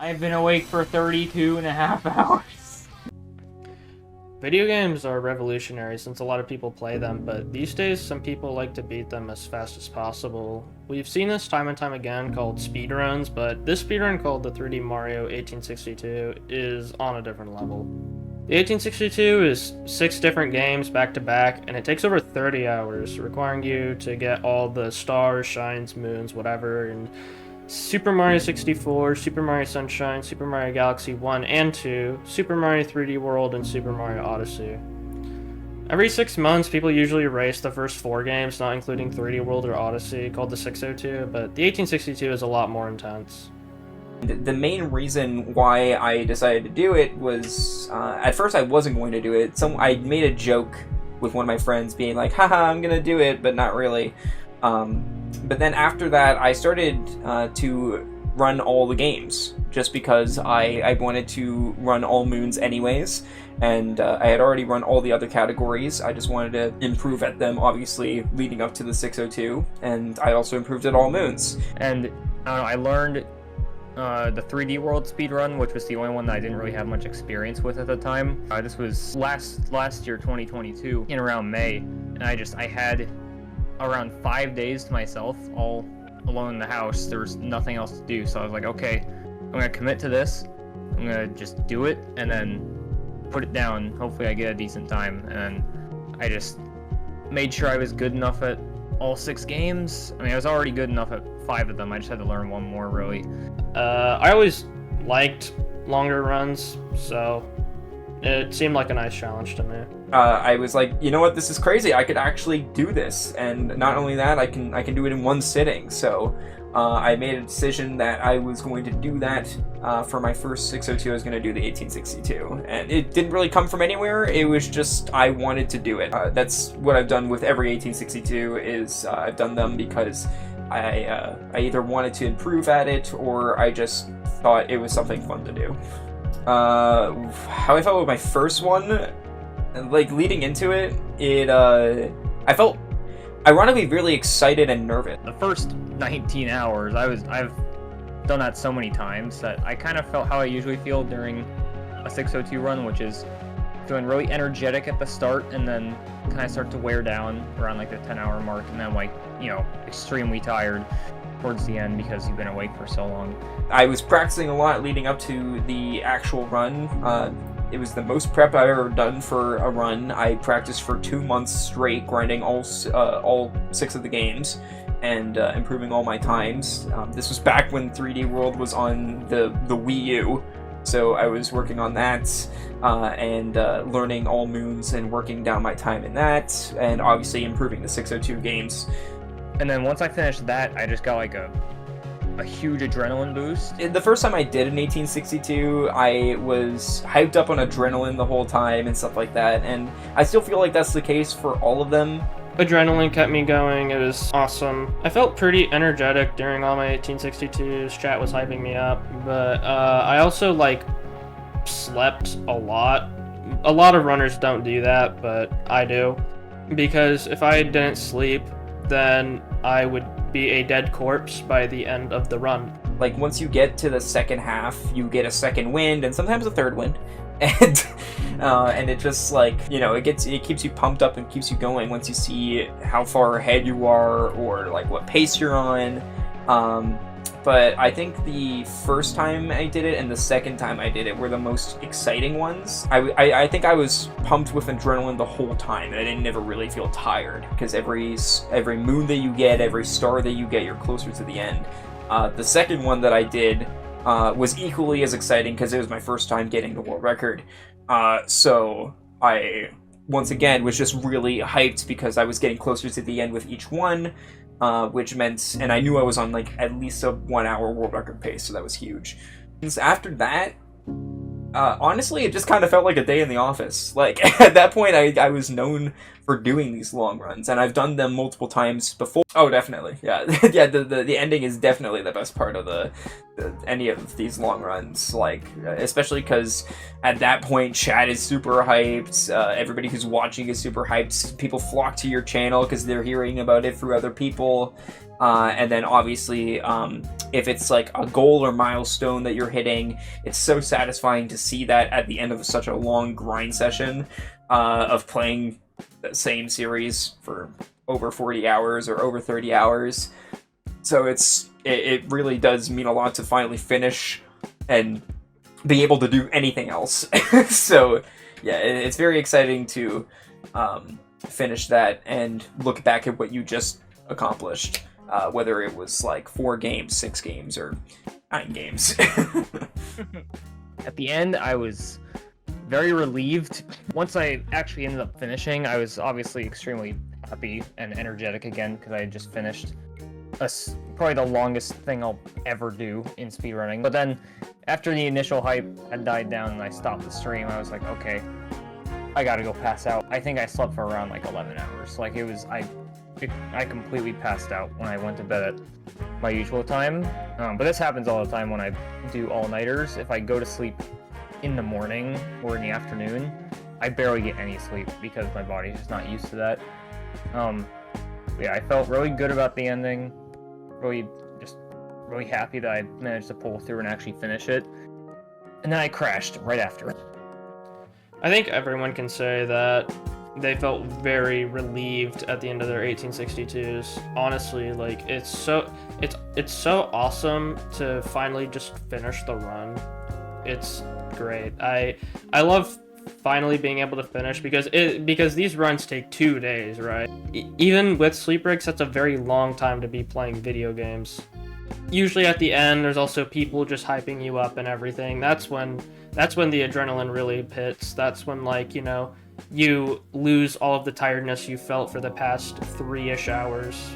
I've been awake for 32 and a half hours. Video games are revolutionary since a lot of people play them, but these days some people like to beat them as fast as possible. We've seen this time and time again called speedruns, but this speedrun called the 3D Mario 1862 is on a different level. The 1862 is 6 different games back to back, and it takes over 30 hours, requiring you to get all the stars, shines, moons, whatever, and Super Mario 64, Super Mario Sunshine, Super Mario Galaxy 1 and 2, Super Mario 3D World, and Super Mario Odyssey. Every 6 months, people usually race the first 4 games, not including 3D World or Odyssey, called the 602, but the 1862 is a lot more intense. The main reason why I decided to do it was, at first I wasn't going to do it. I made a joke with one of my friends being like, haha, I'm gonna do it, but not really. But then after that, I started to run all the games, just because I wanted to run all moons anyways, and I had already run all the other categories. I just wanted to improve at them, obviously, leading up to the 602, and I also improved at all moons. And I learned the 3D World speedrun, which was the only one that I didn't really have much experience with at the time. This was last year, 2022, in around May, and I had around 5 days to myself, all alone in the house. There was nothing else to do, so I was like, okay, I'm gonna commit to this. I'm gonna just do it and then put it down. Hopefully I get a decent time. And then I just made sure I was good enough at all 6 games. I mean, I was already good enough at 5 of them. I just had to learn one more, really. I always liked longer runs, so it seemed like a nice challenge to me. I was like, you know what, this is crazy. I could actually do this, and not only that, I can do it in one sitting. So I made a decision that I was going to do that for my first 602. I was going to do the 1862, and it didn't really come from anywhere. It was just I wanted to do it. That's what I've done with every 1862. Is I've done them because I either wanted to improve at it, or I just thought it was something fun to do. How I felt with my first one, like leading into it, I felt ironically really excited and nervous. The first 19 hours, I've done that so many times that I kind of felt how I usually feel during a 602 run, which is feeling really energetic at the start and then kind of start to wear down around like the 10-hour mark, and then like, you know, extremely tired towards the end because you've been awake for so long. I was practicing a lot leading up to the actual run. It was the most prep I've ever done for a run. I practiced for 2 months straight, grinding all 6 of the games and improving all my times. This was back when 3D World was on the Wii U, so I was working on that and learning all moons and working down my time in that, and obviously improving the 602 games. And then once I finished that, I just got like a huge adrenaline boost. The first time I did an 1862, I was hyped up on adrenaline the whole time and stuff like that, and I still feel like that's the case for all of them. Adrenaline kept me going. It was awesome. I felt pretty energetic during all my 1862s. Chat was hyping me up, but I also slept a lot. A lot of runners don't do that, but I do, because if I didn't sleep, then I would be a dead corpse by the end of the run. Like, once you get to the second half, you get a second wind and sometimes a third wind, and it just, like, you know, it keeps you pumped up and keeps you going once you see how far ahead you are, or like what pace you're on. But I think the first time I did it and the second time I did it were the most exciting ones. I think I was pumped with adrenaline the whole time, and I didn't ever really feel tired, because every moon that you get, every star that you get, you're closer to the end. The second one that I did was equally as exciting, because it was my first time getting the world record. So I, once again, was just really hyped because I was getting closer to the end with each one. Which meant, and I knew I was on like at least a 1-hour world record pace, so that was huge. After that, honestly, it just kind of felt like a day in the office. Like, at that point, I was known for doing these long runs, and I've done them multiple times before. Oh, definitely, yeah. Yeah, the ending is definitely the best part of any of these long runs, like, especially because at that point, chat is super hyped, everybody who's watching is super hyped, people flock to your channel because they're hearing about it through other people, And then obviously, if it's like a goal or milestone that you're hitting, it's so satisfying to see that at the end of such a long grind session of playing the same series for over 40 hours or over 30 hours. So it really does mean a lot to finally finish and be able to do anything else. So yeah, it's very exciting to finish that and look back at what you just accomplished. Whether it was like 4 games, 6 games, or 9 games. At the end, I was very relieved. Once I actually ended up finishing, I was obviously extremely happy and energetic again because I had just finished probably the longest thing I'll ever do in speedrunning. But then, after the initial hype had died down and I stopped the stream, I was like, okay, I gotta go pass out. I think I slept for around like 11 hours. Like I completely passed out when I went to bed at my usual time. But this happens all the time when I do all-nighters. If I go to sleep in the morning or in the afternoon, I barely get any sleep because my body's just not used to that. Yeah, I felt really good about the ending. Really happy that I managed to pull through and actually finish it. And then I crashed right after. I think everyone can say that they felt very relieved at the end of their 1862s. Honestly, like it's so awesome to finally just finish the run. It's great. I love finally being able to finish because these runs take 2 days, right? Even with sleep breaks, that's a very long time to be playing video games. Usually at the end, there's also people just hyping you up and everything. That's when the adrenaline really hits. That's when, like, you know, you lose all of the tiredness you felt for the past 3-ish hours.